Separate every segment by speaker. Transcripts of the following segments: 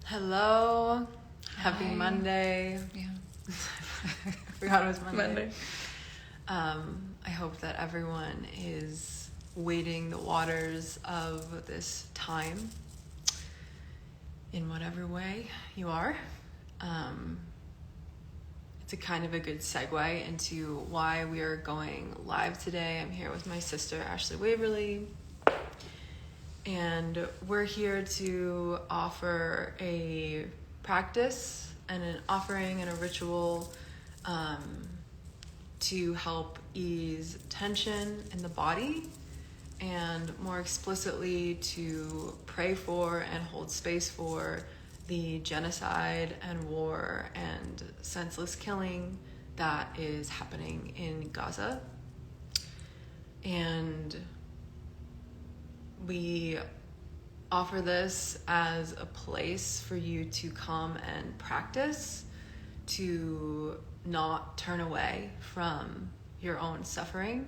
Speaker 1: Hello.
Speaker 2: Hi.
Speaker 1: Happy Monday.
Speaker 2: Yeah.
Speaker 1: I forgot it was Monday. I hope that everyone is wading the waters of this time in whatever way you are. It's a kind of a good segue into why we are going live today. I'm here with my sister, Ashley Waverly. And we're here to offer a practice and an offering and a ritual to help ease tension in the body, and more explicitly to pray for and hold space for the genocide and war and senseless killing that is happening in Gaza. And we offer this as a place for you to come and practice, to not turn away from your own suffering,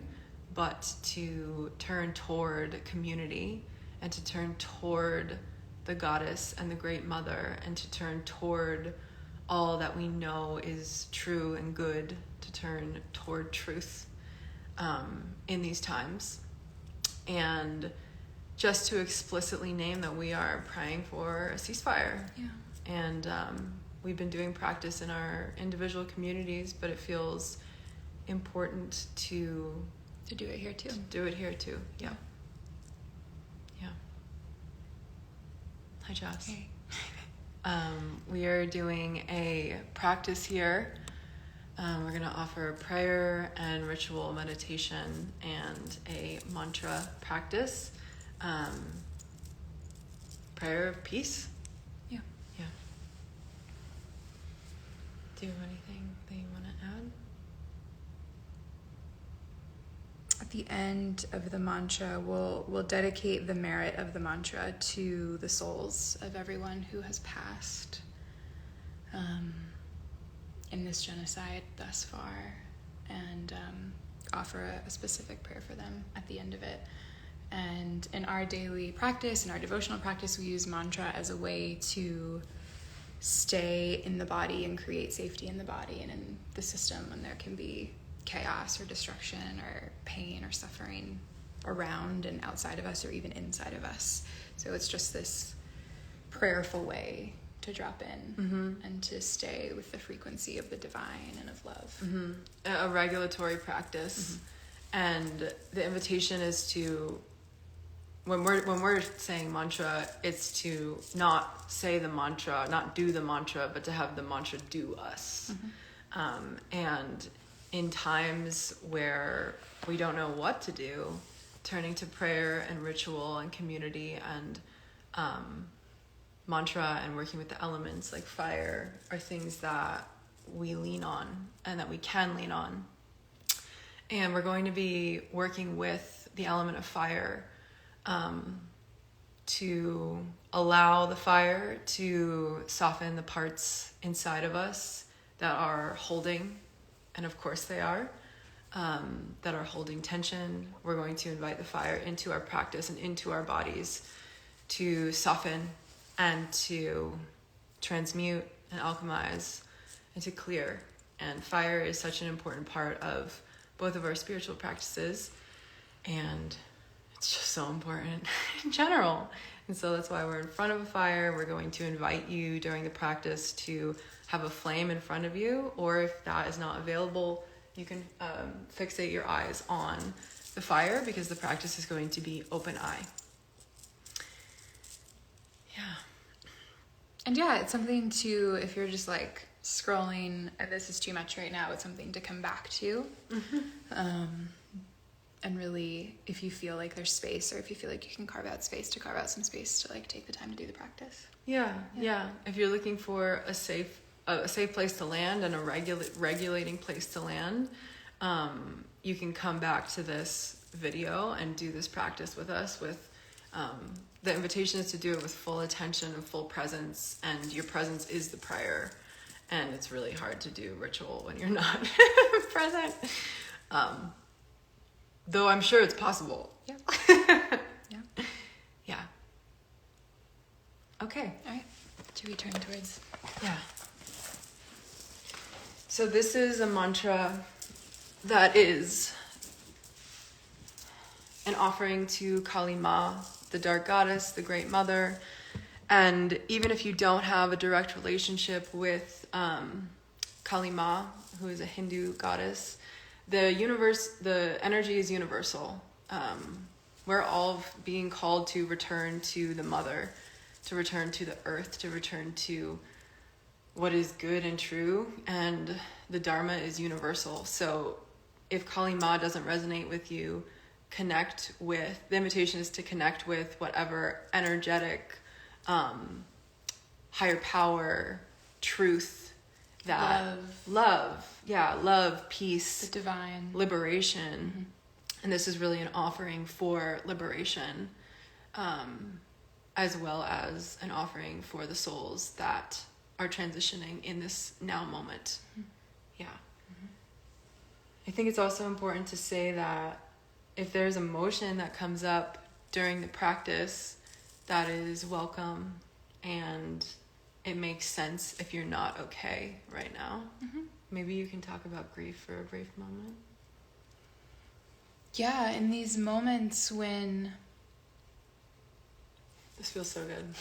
Speaker 1: but to turn toward community and to turn toward the goddess and the great mother, and to turn toward all that we know is true and good, to turn toward truth in these times. And just to explicitly name that we are praying for a ceasefire.
Speaker 2: Yeah.
Speaker 1: And we've been doing practice in our individual communities, but it feels important to
Speaker 2: do it here too.
Speaker 1: Yeah. Hi, Jess.
Speaker 2: Hey.
Speaker 1: We are doing a practice here. We're going to offer prayer and ritual meditation and a mantra practice. Prayer of peace.
Speaker 2: Yeah.
Speaker 1: Do you have anything that you want to add?
Speaker 2: At the end of the mantra, we'll dedicate the merit of the mantra to the souls of everyone who has passed in this genocide thus far, and offer a specific prayer for them at the end of it. And in our daily practice, in our devotional practice, we use mantra as a way to stay in the body and create safety in the body and in the system when there can be chaos or destruction or pain or suffering around and outside of us or even inside of us. So it's just this prayerful way to drop in and to stay with the frequency of the divine and of love.
Speaker 1: A regulatory practice. And the invitation is to, when we're saying mantra, it's to not say the mantra, not do the mantra, but to have the mantra do us. And in times where we don't know what to do, turning to prayer and ritual and community and mantra and working with the elements like fire are things that we lean on and that we can lean on. And we're going to be working with the element of fire to allow the fire to soften the parts inside of us that are holding, and of course they are, that are holding tension. We're going to invite the fire into our practice and into our bodies to soften and to transmute and alchemize and to clear. And fire is such an important part of both of our spiritual practices, and it's just so important in general. And so that's why we're in front of a fire. We're going to invite you during the practice to have a flame in front of you, or if that is not available, you can fixate your eyes on the fire, because the practice is going to be open eye.
Speaker 2: And yeah, it's something to, if you're just like scrolling and this is too much right now, it's something to come back to. And really, if you feel like there's space, or if you feel like you can carve out some space to like take the time to do the practice. Yeah.
Speaker 1: If you're looking for a safe place to land and a regulating place to land, you can come back to this video and do this practice with us. With the invitation is to do it with full attention and full presence, and your presence is the prayer. And it's really hard to do ritual when you're not present. Though I'm sure it's possible.
Speaker 2: Yeah.
Speaker 1: Okay.
Speaker 2: All right. Should we turn towards?
Speaker 1: Yeah. So this is a mantra that is an offering to Kali Ma, the dark goddess, the great mother. And even if you don't have a direct relationship with Kali Ma, who is a Hindu goddess, the energy is universal. We're all being called to return to the mother, to return to the earth, to return to what is good and true, and the Dharma is universal. So if Kali Ma doesn't resonate with you, the invitation is to connect with whatever energetic, higher power, truth, that love, peace,
Speaker 2: The divine.
Speaker 1: liberation.
Speaker 2: Mm-hmm.
Speaker 1: And this is really an offering for liberation, as well as an offering for the souls that are transitioning in this now moment. Mm-hmm. Yeah. Mm-hmm. I think it's also important to say that if there's emotion that comes up during the practice, that is welcome, and it makes sense if you're not okay right now. Mm-hmm. Maybe you can talk about grief for a brief moment.
Speaker 2: Yeah, in these moments when...
Speaker 1: This feels so good.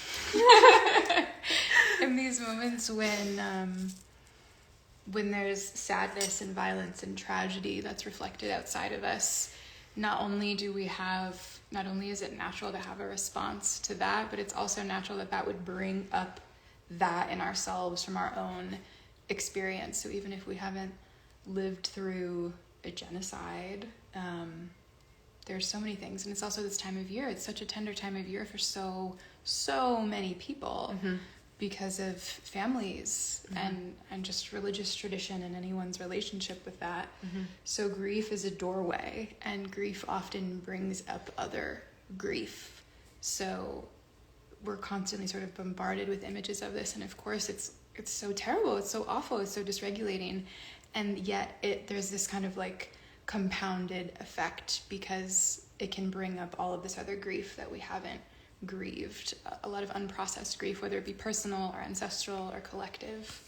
Speaker 2: In these moments when there's sadness and violence and tragedy that's reflected outside of us, not only is it natural to have a response to that, but it's also natural that would bring up that in ourselves from our own experience. So even if we haven't lived through a genocide, there's so many things. And it's also this time of year. It's such a tender time of year for so many people. Mm-hmm. Because of families. Mm-hmm. and just religious tradition and anyone's relationship with that. Mm-hmm. So grief is a doorway, and grief often brings up other grief. So we're constantly sort of bombarded with images of this, and of course it's so terrible, it's so awful, it's so dysregulating, and yet there's this kind of like compounded effect because it can bring up all of this other grief that we haven't grieved, a lot of unprocessed grief, whether it be personal or ancestral or collective.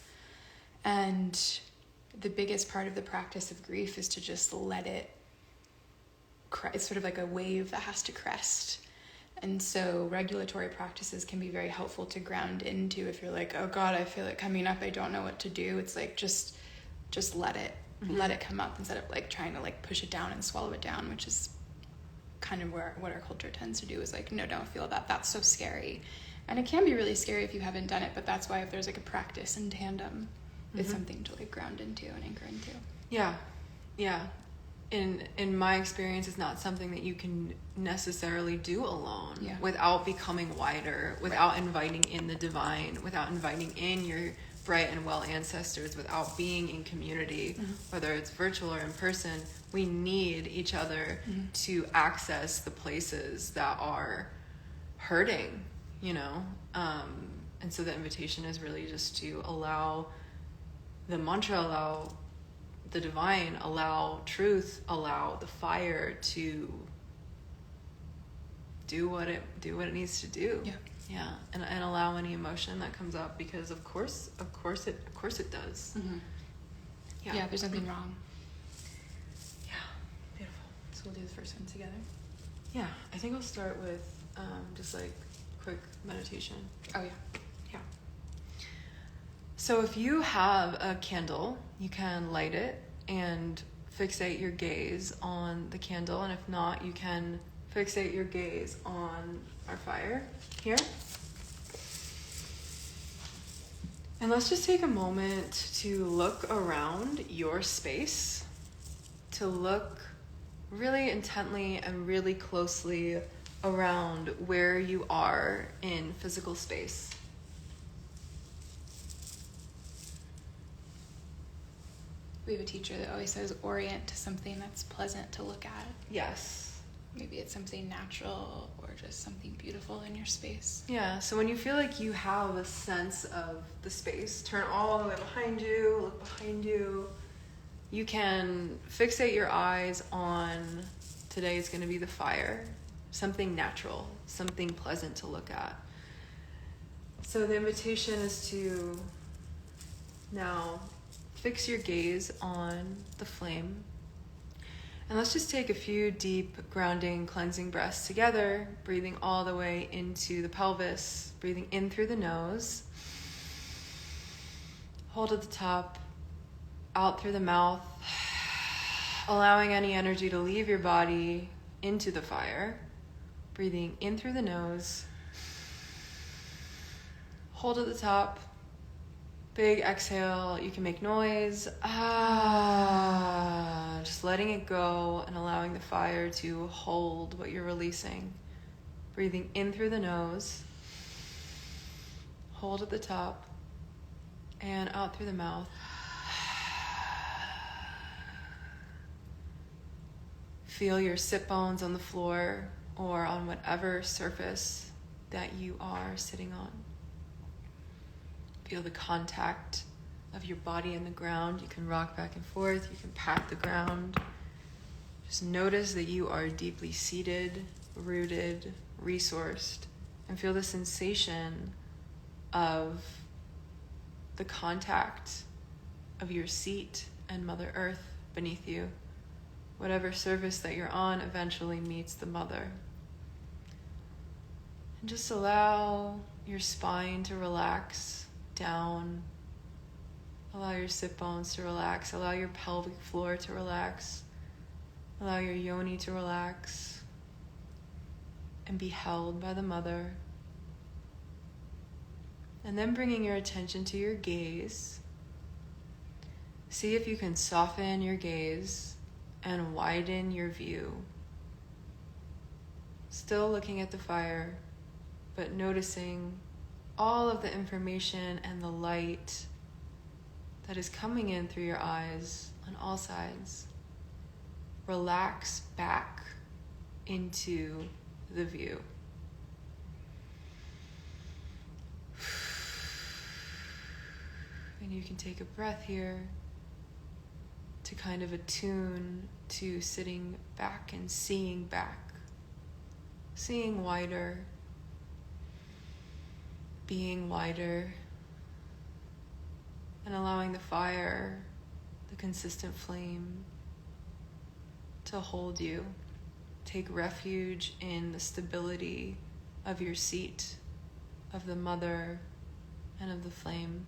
Speaker 2: And the biggest part of the practice of grief is to just let it it's sort of like a wave that has to crest. And so regulatory practices can be very helpful to ground into. If you're like, oh God, I feel it coming up, I don't know what to do, it's like just let it. Mm-hmm. Let it come up instead of like trying to like push it down and swallow it down, which is kind of what our culture tends to do, is like, no, don't feel that, that's so scary. And it can be really scary if you haven't done it, but that's why if there's like a practice in tandem, mm-hmm. it's something to like ground into and anchor into. Yeah in my experience, it's not something that you can necessarily do alone. Yeah. Without becoming wider, without inviting in the divine, without inviting in your bright and well ancestors, without being in community, mm-hmm. whether it's virtual or in person. We need each other, mm-hmm. to access the places that are hurting, and so the invitation is really just to allow the mantra, allow the divine, allow truth, allow the fire to do what it needs to do. Yeah, and allow any emotion that comes up, because of course it does. Mm-hmm. Yeah, there's nothing wrong. Yeah, beautiful. So we'll do the first one together. Yeah, I think I'll start with just like quick meditation. Oh yeah. So if you have a candle, you can light it and fixate your gaze on the candle, and if not, you can fixate your gaze on our fire here. And let's just take a moment to look around your space, to look really intently and really closely around where you are in physical space. We have a teacher that always says orient to something that's pleasant to look at. Yes. Maybe it's something natural or just something beautiful in your space. Yeah, so when you feel like you have a sense of the space, turn all the way behind you, look behind you. You can fixate your eyes on, today is going to be the fire, something natural, something pleasant to look at.
Speaker 1: So the invitation is to now fix your gaze on the flame. And let's just take a few deep, grounding, cleansing breaths together, breathing all the way into the pelvis, breathing in through the nose. Hold at the top, out through the mouth, allowing any energy to leave your body into the fire. Breathing in through the nose. Hold at the top. Big exhale. You can make noise. Just letting it go and allowing the fire to hold what you're releasing. Breathing in through the nose. Hold at the top. And out through the mouth. Feel your sit bones on the floor or on whatever surface that you are sitting on. Feel the contact of your body and the ground. You can rock back and forth. You can pat the ground. Just notice that you are deeply seated, rooted, resourced, and feel the sensation of the contact of your seat and Mother Earth beneath you. Whatever surface that you're on eventually meets the mother. And just allow your spine to relax down. Allow your sit bones to relax. Allow your pelvic floor to relax. Allow your yoni to relax. And be held by the mother. And then bringing your attention to your gaze. See if you can soften your gaze and widen your view. Still looking at the fire, but noticing all of the information and the light that is coming in through your eyes on all sides. Relax back into the view. And you can take a breath here to kind of attune to sitting back and seeing back, seeing wider, being wider, and allowing the fire, the consistent flame, to hold you. Take refuge in the stability of your seat, of the mother, and of the flame.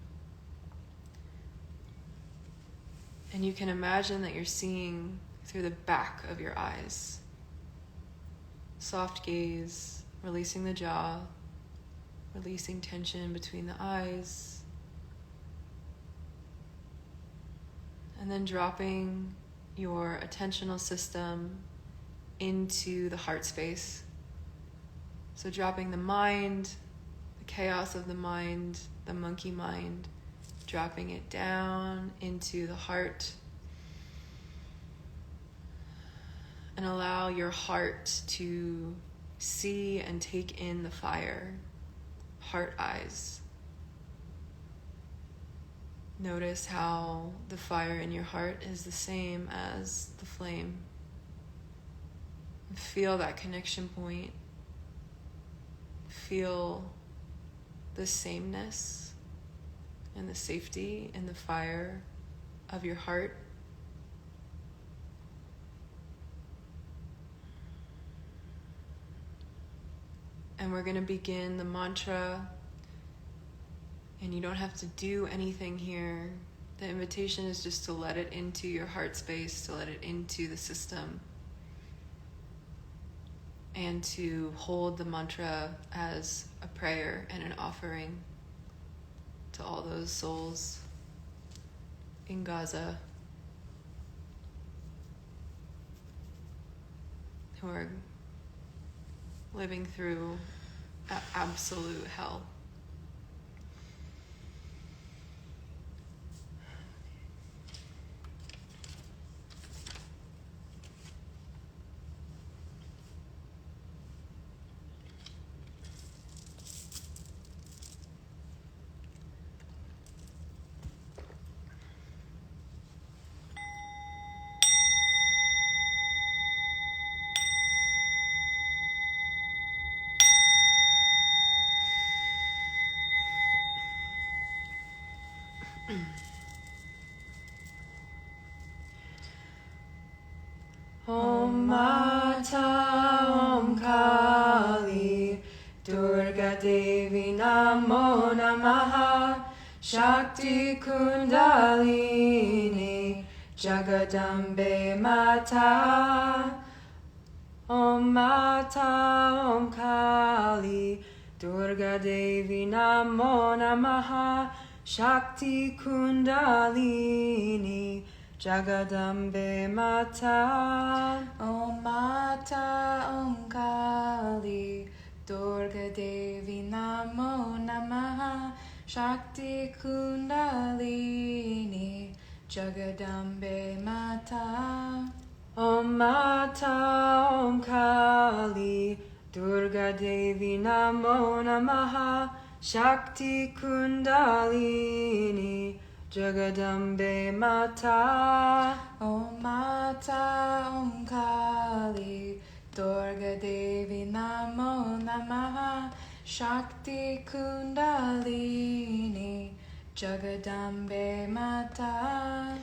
Speaker 1: And you can imagine that you're seeing through the back of your eyes. Soft gaze, releasing the jaw, releasing tension between the eyes. And then dropping your attentional system into the heart space. So dropping the mind, the chaos of the mind, the monkey mind, dropping it down into the heart. And allow your heart to see and take in the fire. Heart eyes. Notice how the fire in your heart is the same as the flame. Feel that connection point. Feel the sameness and the safety in the fire of your heart. And we're going to begin the mantra, and you don't have to do anything here. The invitation is just to let it into your heart space, to let it into the system, and to hold the mantra as a prayer and an offering to all those souls in Gaza who are living through absolute hell. Om Mata Om Kali Durga Devi Namo Namaha Shakti Kundalini Jagadambe Mata Om Mata Om Kali Durga Devi Namo Namaha Shakti Kundalini Jagadambe Mata
Speaker 2: Om Mata Om Kali Durga Devi Namo Namaha Shakti Kundalini Jagadambe Mata
Speaker 1: Om Mata Om Kali Durga Devi Namo Namaha Shakti Kundalini Jagadambe Mata
Speaker 2: Om Mata Om Kali Durga Devi Namo Namaha Shakti Kundalini Jagadambe Mata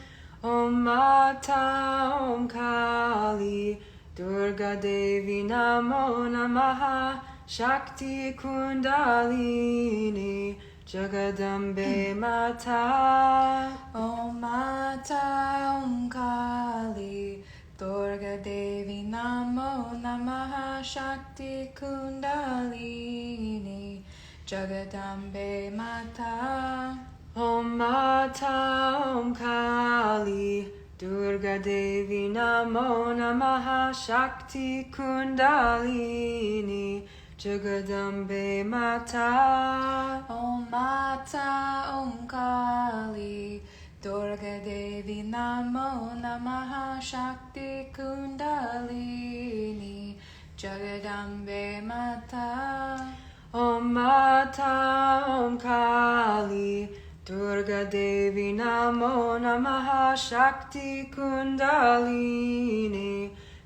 Speaker 1: Om Mata Om Kali Durga Devi Namo Namaha Shakti Kundalini Jagadambe Mata
Speaker 2: Om Mata Om Kali Durga Devi Namo Namaha Shakti Kundalini Jagadambe Mata
Speaker 1: Om Mata Om Kali Durga Devi Namo Namaha Shakti Kundalini Jagadambe Mata
Speaker 2: Om Mata Om Kali Durga Devi Namo Namaha Shakti Kundalini Jagadambe Mata
Speaker 1: Om Mata Om Kali Durga Devi Namo Namaha Shakti Kundalini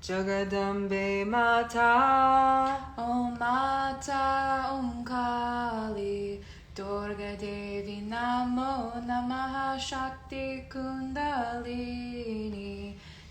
Speaker 1: Jagadambe Mata
Speaker 2: Om Mata Om Kali Durga Devi Namo Namaha Shakti Kundalini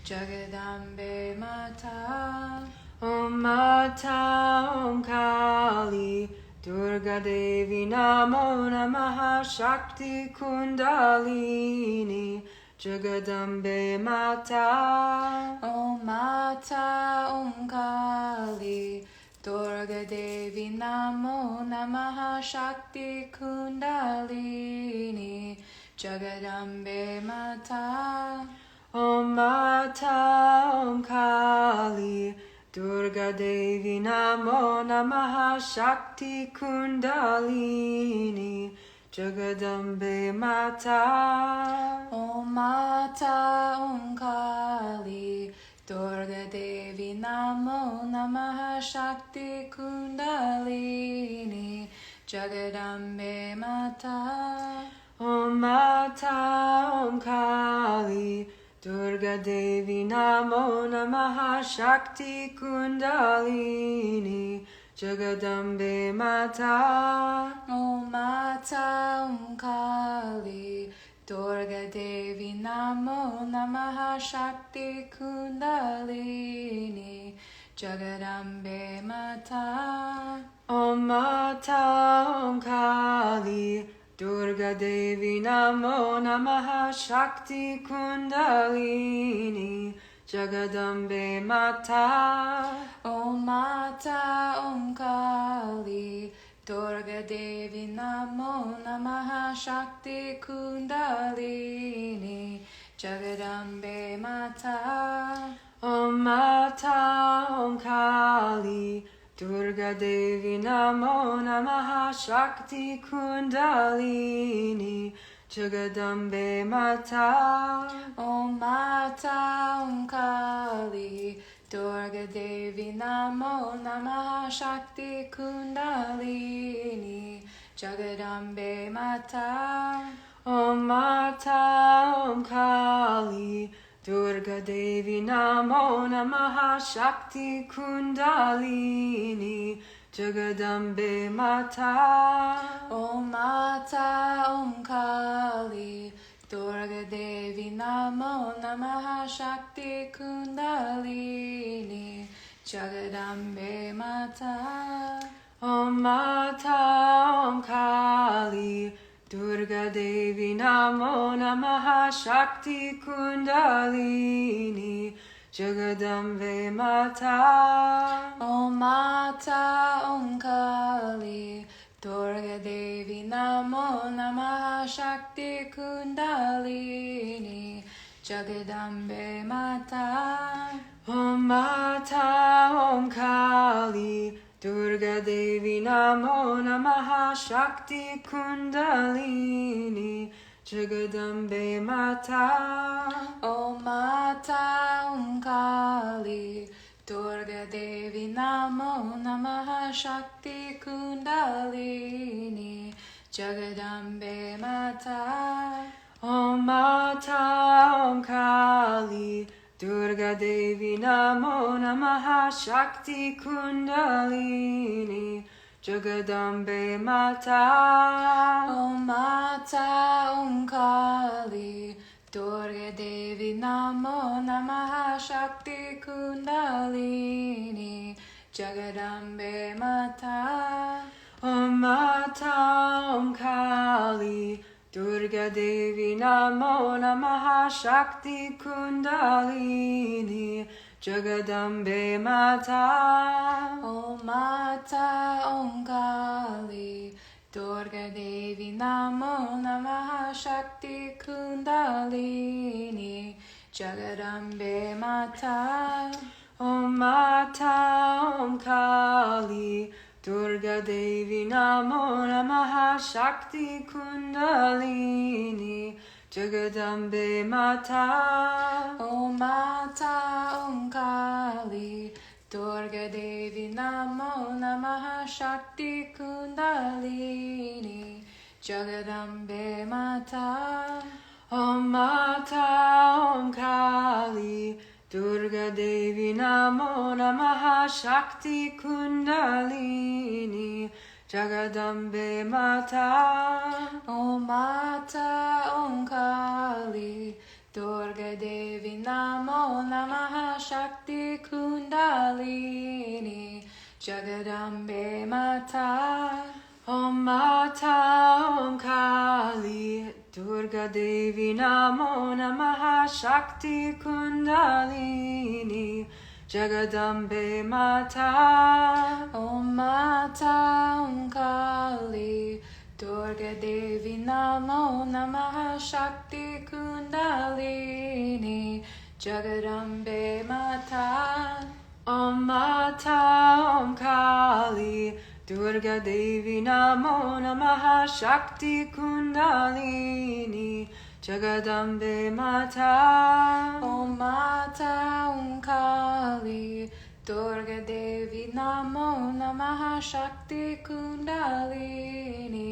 Speaker 2: Jagadambe Mata
Speaker 1: Om Mata Om Kali Durga Devi Namo Namaha Shakti Kundalini Jagadambe Mata
Speaker 2: Om Mata Om Kali Durga Devi Namo Namaha Shakti Kundalini Jagadambe Mata
Speaker 1: Om Mata Om Kali Durga Devi Namo Namaha Shakti Kundalini Jagadambe Mata
Speaker 2: Om Mata Om Kali Durga Devi Namo Namaha Shakti Kundalini Jagadambe Mata
Speaker 1: Om Mata Om Kali Durga Devi Namo Namaha Shakti Kundalini Jagadambe Mata
Speaker 2: Om Mata Om Kali Durga Devi Namo Namaha Shakti Kundalini Jagadambe Mata
Speaker 1: Om Mata Om Kali Durga Devi Namo Namaha Shakti Kundalini Jagadambe Mata
Speaker 2: Om Mata Om Kali Durga Devi Namo Namaha Shakti Kundalini Jagadambe Mata
Speaker 1: Om Mata Om Kali Durga Devi Namo Namaha Shakti Kundalini Jagadambe Mata
Speaker 2: Om Mata Om Kali Durga Devi Namo Namaha Shakti Kundalini Jagadambe Mata
Speaker 1: Om Mata Om Kali Durga Devi Namo Namaha Shakti Kundalini Jagadambe Mata.
Speaker 2: Om Mata Om Kali Durga Devi Namo Namaha Shakti Kundalini Jagadambe Mata.
Speaker 1: Om Mata Om Kali Durga Devi Namo Namaha Shakti Kundalini Jagadambe Mata.
Speaker 2: Om Mata Om Kali Durga Devi Namo Namaha Shakti Kundalini Jagadambe Mata.
Speaker 1: Om Mata Om Kali Durga Devi Namo Namaha Shakti Kundalini Jagadambe Mata.
Speaker 2: Om Mata Om Kali Durga Devi Namo Namaha Shakti Kundalini Jagadambe Mata.
Speaker 1: Om Mata Om Kali Durga Devi Namo Namaha Shakti Kundalini Jagadambe Mata.
Speaker 2: Om Mata Om Kali Durga Devi Namo Namaha Shakti Kundalini Jagadambe Mata.
Speaker 1: Om Mata Om Kali Durga Devi Namo Namaha Shakti Kundalini Jagadambe Mata.
Speaker 2: Om Mata Om Kali Durga Devi Namo Namaha Shakti Kundalini Jagadambe Mata.
Speaker 1: Om Mata Om Kali Durga Devi Namo Namaha Shakti Kundalini Jagadambe Mata.
Speaker 2: Om Mata Om Kali Durga Devi Namo Namaha Shakti Kundalini Jagadambe Mata.
Speaker 1: Om Mata Om Kali Durga Devi Namo Namaha Shakti Kundalini Jagadambe Mata.
Speaker 2: Om Mata Om Kali Durga Devi Namo Namaha Shakti Kundalini Jagadambe Mata.
Speaker 1: Om Mata Om Kali Durga Devi Namo Namaha Shakti Kundalini Jagadambe Mata.
Speaker 2: Om Mata Om Kali Durga Devi Namo Namaha Shakti Kundalini Jagadambe Mata.
Speaker 1: Om Mata Om Kali Durga Devi Namo Namaha Shakti Kundalini Jagadambe Mata.
Speaker 2: Om Mata Om Kali Durga Devi Namo Namaha Shakti Kundalini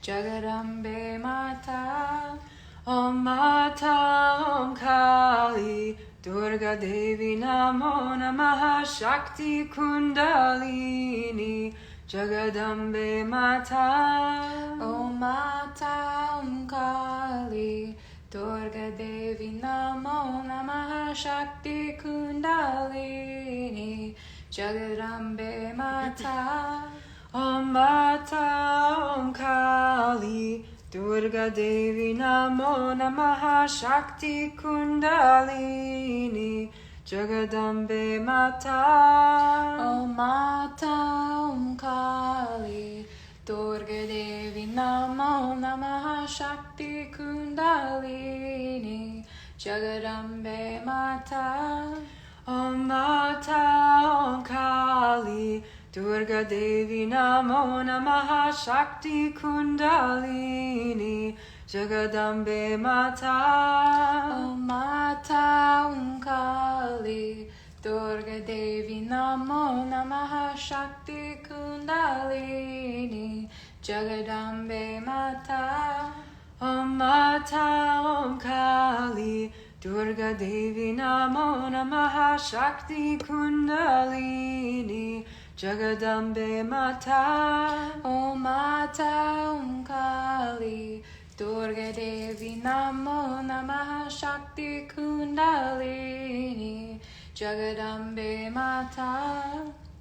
Speaker 2: Jagadambe Mata.
Speaker 1: Om Mata Om Kali Durga Devi Namo Namaha Shakti Kundalini Jagadambe Mata.
Speaker 2: Om Mata Om Kali Durga Devi Namo Namaha Shakti Kundalini Jagadambe Mata.
Speaker 1: Om Mata Om Kali Durga Devi Namo Namaha Shakti Kundalini Jagadambe Mata.
Speaker 2: Om Mata Om Kali Durga Devi Namo Namaha Shakti Kundalini Jagadambe Mata.
Speaker 1: Om Mata Om Kali Durga Devi Namo Namaha Shakti Kundalini Jagadambe Mata.
Speaker 2: Om Mata Om Kali Durga Devi Namo Namaha Shakti Kundalini Jagadambe Mata.
Speaker 1: Om Mata Om Kali Durga Devi Namo Namaha Shakti Kundalini Jagadambe Mata.
Speaker 2: Om Mata Om Kali Durga Devi Namo Namaha Shakti Kundalini Jagadambe Mata.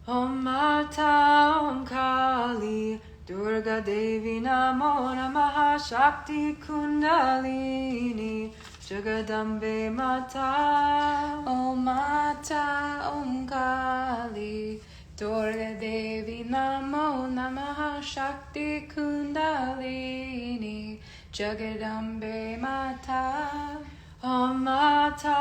Speaker 1: Om Mata Om Kali Durga Devi Namo Namaha Shakti Kundalini Jagadambe Mata.
Speaker 2: Om Mata Om Kali Durga Devi Namo Namaha Shakti Kundalini Jagadambe Mata.
Speaker 1: Om Mata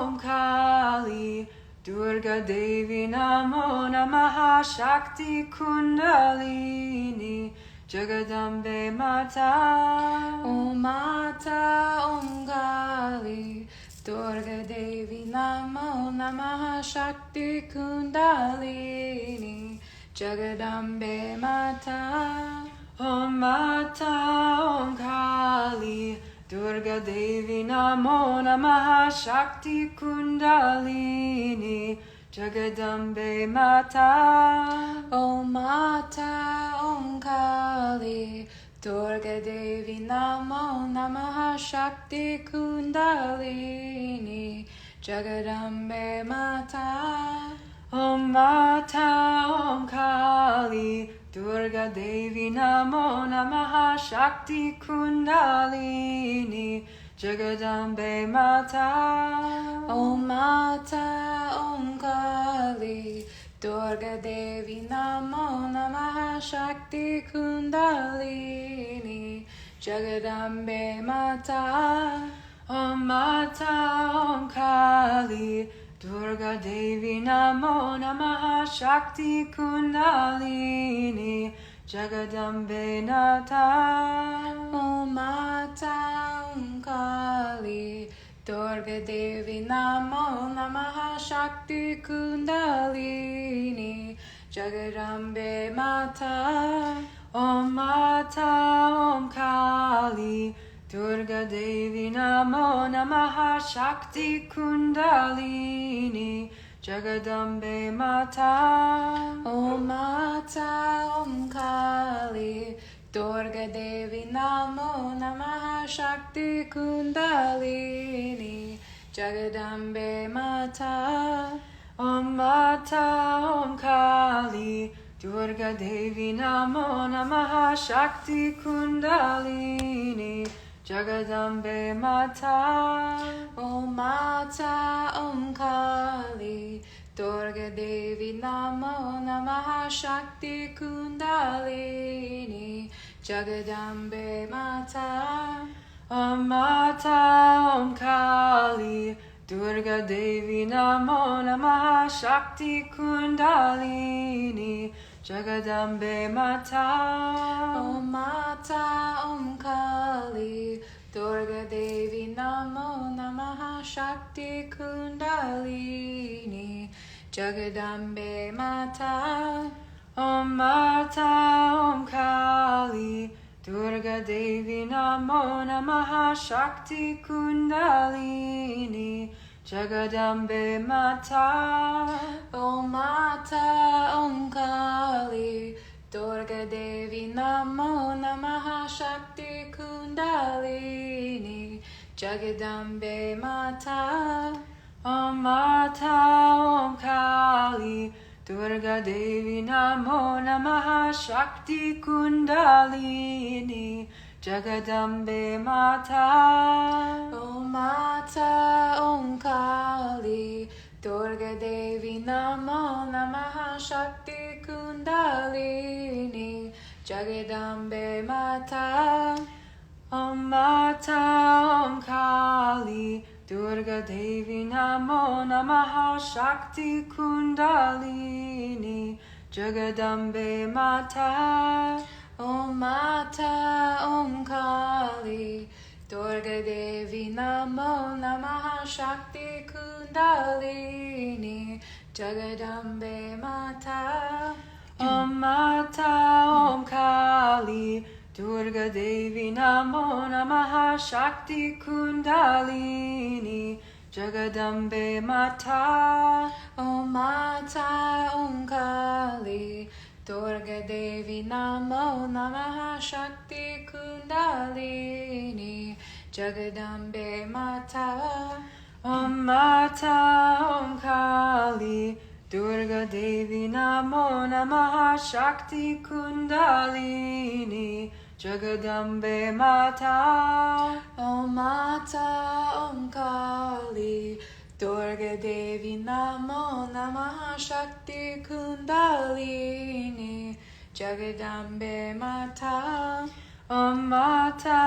Speaker 1: Om Kali Durga Devi Namo Namaha Shakti Kundalini Jagadambe Mata.
Speaker 2: Om Mata Om Kali Durga Devi Namo Namaha Shakti Kundalini Jagadambe Mata.
Speaker 1: Om Mata Om Kali Durga Devi Namo Namaha Shakti Kundalini Jagadambe Mata.
Speaker 2: Om Mata Om Kali Durga Devi Namo Namaha Shakti Kundalini Jagadambe Mata.
Speaker 1: Om Mata Om Kali Durga Devi Namo Namaha Shakti Kundalini Jagadambe Mata.
Speaker 2: Om Mata Om Kali Durga Devi Namo Namaha Shakti Kundalini Jagadambe Mata.
Speaker 1: Om Mata Om Kali Durga Devi Namo Namaha Shakti Kundalini Jagadambe Mata.
Speaker 2: Om Mata Om Kali Durga Devi Namo Namaha Shakti Kundalini Jagadambe Mata.
Speaker 1: Om Mata Om Kali Durga Devi Namo Namaha Shakti Kundalini Jagadambe Mata.
Speaker 2: Om Mata Om Kali Durga Devi Namo Namaha Shakti Kundalini Jagadambe Mata.
Speaker 1: Om Mata Om Kali Durga Devi Namo Namaha Shakti Kundalini Jagadambe Mata.
Speaker 2: Om Mata Om Kali Durga Devi Namo Namaha Shakti Kundalini Jagadambe Mata.
Speaker 1: Om Mata Om Kali Durga Devi Namo Namaha Shakti Kundalini Jagadambe Mata.
Speaker 2: Om Mata Om Kali Durga Devi Namo Namaha Shakti Kundalini Jagadambe Mata.
Speaker 1: Om Mata Om Kali Durga Devi Namo Namaha Shakti Kundalini Jagadambe Mata.
Speaker 2: Om Mata Om Kali Durga Devi Namo Namaha Shakti Kundalini Jagadambe Mata.
Speaker 1: Om Mata Om Kali Durga Devi Namo Namaha Shakti Kundalini Jagadambe Mata.
Speaker 2: Om Mata Om Kali Durga Devi Namo Namaha Shakti Kundalini Jagadambe Mata.
Speaker 1: Om Mata Om Kali Durga Devi Namo Namaha Shakti Kundalini Jagadambe Mata.
Speaker 2: Om Mata Om Kali Durga Devi Namo Namaha Shakti Kundalini Jagadambe Mata.
Speaker 1: Om Mata Om Kali Durga Devi Namo Namaha Shakti Kundalini Jagadambe Mata.
Speaker 2: Om Mata Om Kali Durga Devi Namo Namaha Shakti Kundalini Jagadambe Mata.
Speaker 1: Om Mata Om Kali Durga Devi Namo Namaha Shakti Kundalini Jagadambe Mata.
Speaker 2: Om Mata Om Kali Durga Devi Namo Namaha Shakti Kundalini Jagadambe Mata.
Speaker 1: Om Mata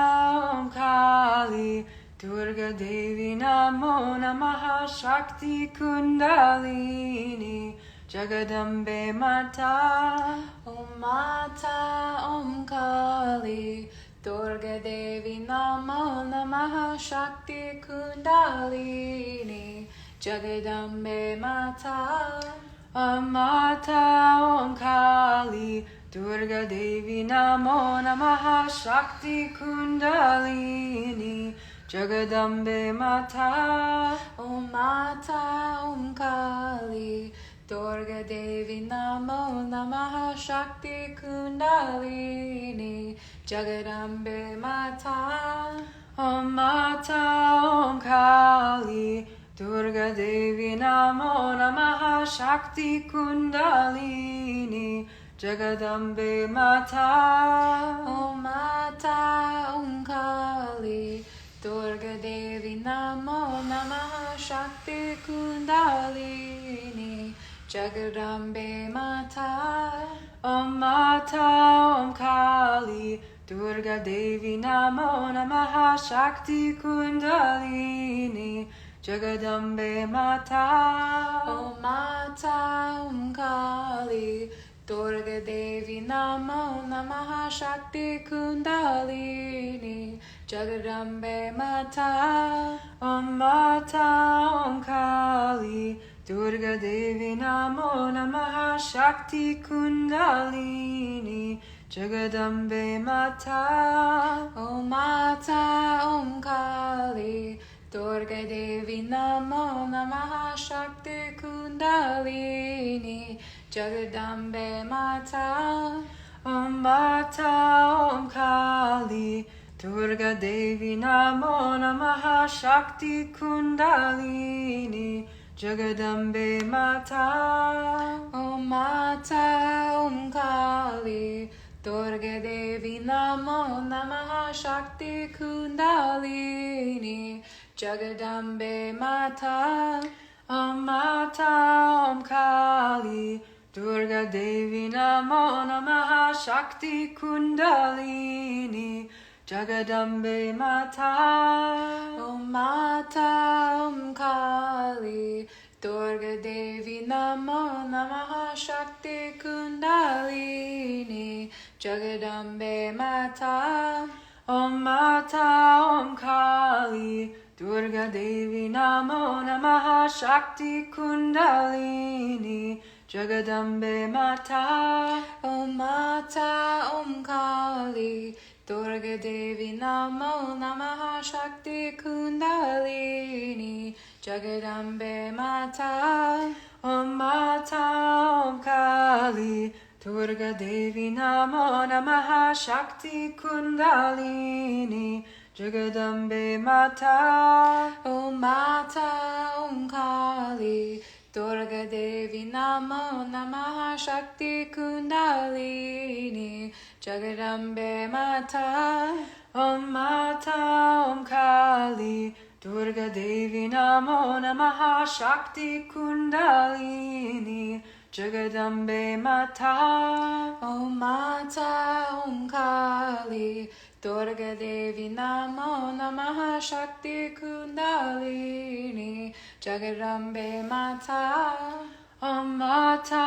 Speaker 1: Om Kali Durga Devi Namo Namaha Shakti Kundalini Jagadambe Mata.
Speaker 2: Om Mata Om Kali Durga Devi Namo Namaha Shakti Kundalini Jagadambe Mata.
Speaker 1: Om Mata Om Kali Durga Devi Namo Namaha Shakti Kundalini Jagadambe Mata.
Speaker 2: Om Mata Om Kali Durga Devi Namo Namaha Shakti Kundalini Jagadambe Mata.
Speaker 1: Om Mata Om Kali Durga Devi Namo Namaha Shakti Kundalini Jagadambe Mata.
Speaker 2: Om Mata Om Kali Durga Devi Namo Namaha Shakti Kundalini Jagadambe Mata.
Speaker 1: Om Mata Om Kali Durga Devi Namo Namaha Shakti Kundalini Jagadambe Mata.
Speaker 2: Om Mata Om Kali Durga Devi Namo Namaha Shakti Kundalini Jagadambe Mata.
Speaker 1: Om Mata Om Kali Durga Devi Namo Namaha Shakti Kundalini Jagadambe Mata.
Speaker 2: Om Mata Om Kali Durga Devi Namo Namaha Shakti Kundalini Jagadambe Mata.
Speaker 1: Om Mata Om Kali Durga Devi Namo Namaha Shakti Kundalini Jagadambe Mata.
Speaker 2: Om Mata Om Kali Durga Devi Namo Namaha Shakti Kundalini Jagadambe Mata.
Speaker 1: Om Mata Om Kali Durga Devi Namo Namaha Shakti Kundalini Jagadambe Mata.
Speaker 2: Om Mata Om Kali Durga Devi Namo Namaha Shakti Kundalini Jagadambe Mata.
Speaker 1: Om Mata Om Kali Durga Devi Namo Namaha Shakti Kundalini Jagadambe Mata.
Speaker 2: Om Mata Om Kali Durga Devi Namo Namaha Shakti Kundalini Jagadambe Mata.
Speaker 1: Om Mata Om Kali Durga Devi Namo Namaha Shakti Kundalini Jagadambe Mata.
Speaker 2: Om Mata Om Kali Durga Devi Namo Namaha Shakti Kundalini Jagadambe Mata.
Speaker 1: Om Mata Om Kali Durga Devi Namo Namaha Shakti Kundalini Jagadambe Mata.
Speaker 2: Om Mata Om Kali Durga Devi Namo Namaha Shakti Kundalini Jagadambe Mata.
Speaker 1: Om Mata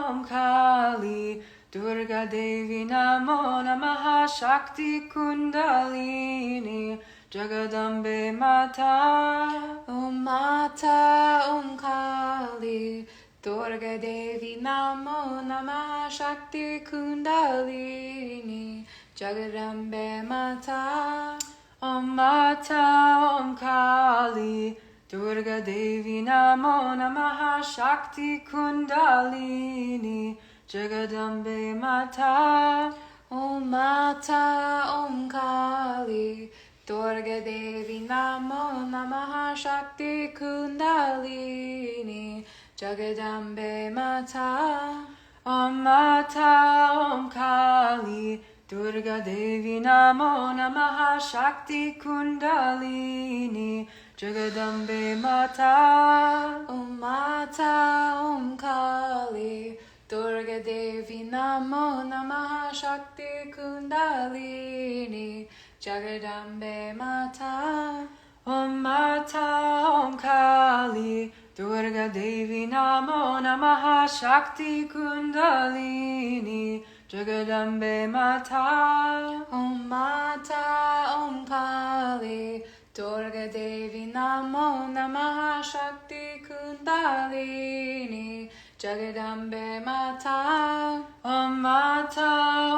Speaker 1: Om Kali Durga Devi Namo Namaha Shakti Kundalini Jagadambe Mata.
Speaker 2: Om Mata Om Kali Durga Devi Namo Namaha Shakti Kundalini Jagadambe Mata.
Speaker 1: Om Mata Om Kali Durga Devi Namo Namaha Shakti Kundalini Jagadambe Mata.
Speaker 2: Om Mata Om Kali Durga Devi Namo Namaha Shakti Kundalini Jagadambe Mata.
Speaker 1: Om Mata Om Kali Durga Devi Namo Namaha Shakti Kundalini Jagadambe Mata.
Speaker 2: Om Mata Om Kali Durga Devi Namo Namaha Shakti Kundalini Jagadambe Mata.
Speaker 1: Om Mata Om Kali Durga Devi Namo Namaha Shakti Kundalini Jagadambe Mata.
Speaker 2: Om Mata Om Kali Durga Devi Namo Namaha Shakti Kundalini Jagadambe Mata.
Speaker 1: Om Mata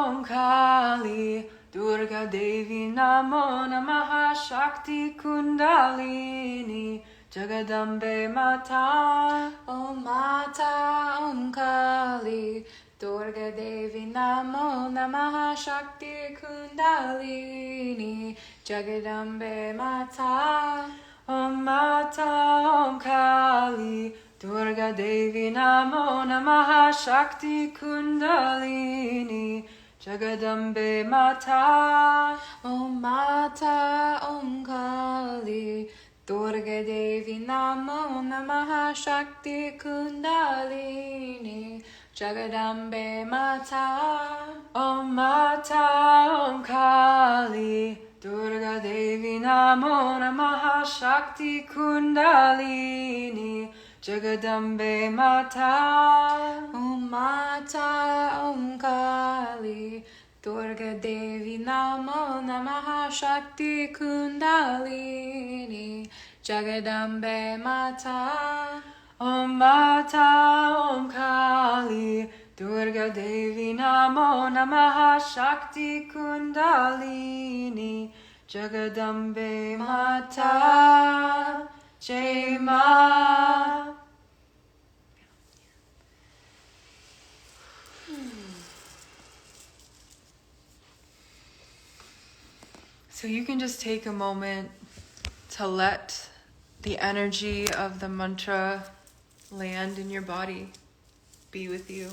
Speaker 1: Om Kali Durga Devi Namo Namaha Shakti Kundalini Jagadambe Mata.
Speaker 2: Om Mata Om Kali Durga Devi Namo Namaha Shakti Kundalini Jagadambe Mata.
Speaker 1: Om Mata Om Kali Durga Devi Namo Namaha Shakti Kundalini Jagadambe Mata.
Speaker 2: Om Mata Om Kali Durga Devi Namo Namaha Shakti Kundalini Jagadambe Mata.
Speaker 1: Om Mata Om Kali Durga Devi Namo Namaha Shakti Kundalini Jagadambe Mata.
Speaker 2: Om Mata Om Kali Durga Devi Namo Namaha Shakti Kundalini Jagadambe Mata.
Speaker 1: Om Mata Om Kali Durga Devi Namo Namaha Shakti Kundalini Jagadambe Mata. Jai Ma. So you can just take a moment to let the energy of the mantra land in your body, be with you.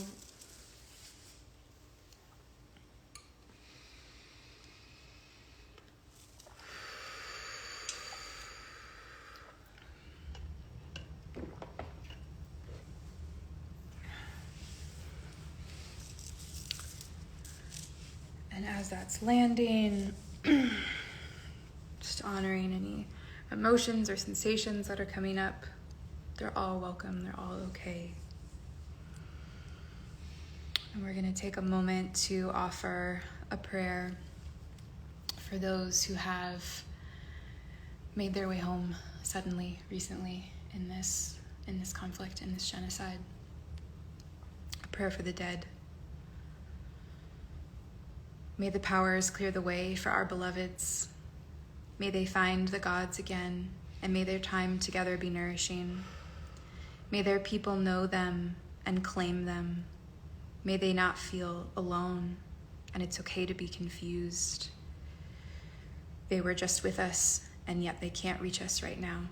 Speaker 2: And as that's landing, just honoring any emotions or sensations that are coming up. They're all welcome, they're all okay. And we're going to take a moment to offer a prayer for those who have made their way home suddenly, recently, in this conflict, in this genocide. A prayer for the dead. May the powers clear the way for our beloveds. May they find the gods again, and may their time together be nourishing. May their people know them and claim them. May they not feel alone, and it's okay to be confused. They were just with us, and yet they can't reach us right now,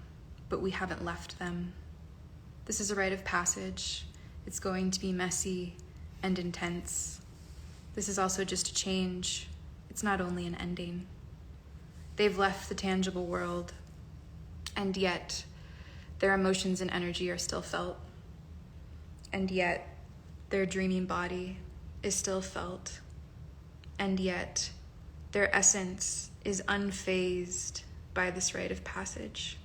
Speaker 2: but we haven't left them. This is a rite of passage. It's going to be messy and intense. This is also just a change. It's not only an ending. They've left the tangible world, and yet their emotions and energy are still felt. And yet their dreaming body is still felt. And yet their essence is unfazed by this rite of passage.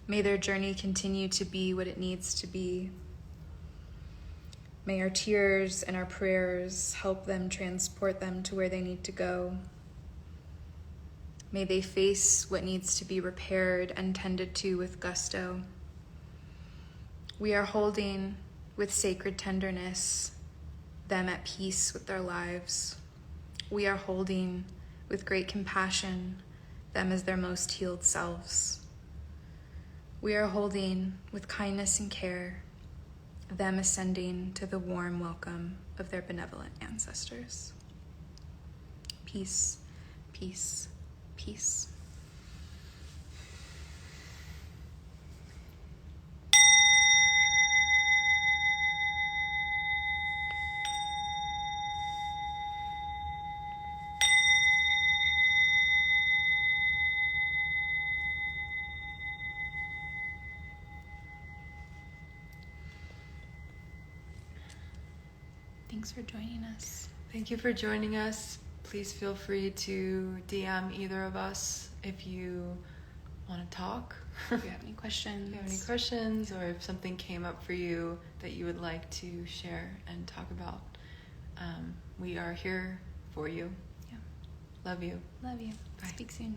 Speaker 2: May their journey continue to be what it needs to be. May our tears and our prayers help them transport them to where they need to go. May they face what needs to be repaired and tended to with gusto. We are holding with sacred tenderness them at peace with their lives. We are holding with great compassion them as their most healed selves. We are holding, with kindness and care, them ascending to the warm welcome of their benevolent ancestors. Peace, peace, peace. Thanks for joining us.
Speaker 1: Thank you for joining us. Please feel free to DM either of us if you want to talk.
Speaker 2: If you have any questions.
Speaker 1: If you have any questions, or if something came up for you that you would like to share and talk about, we are here for you.
Speaker 2: Yeah.
Speaker 1: Love you.
Speaker 2: Love you.
Speaker 1: Bye.
Speaker 2: Speak soon.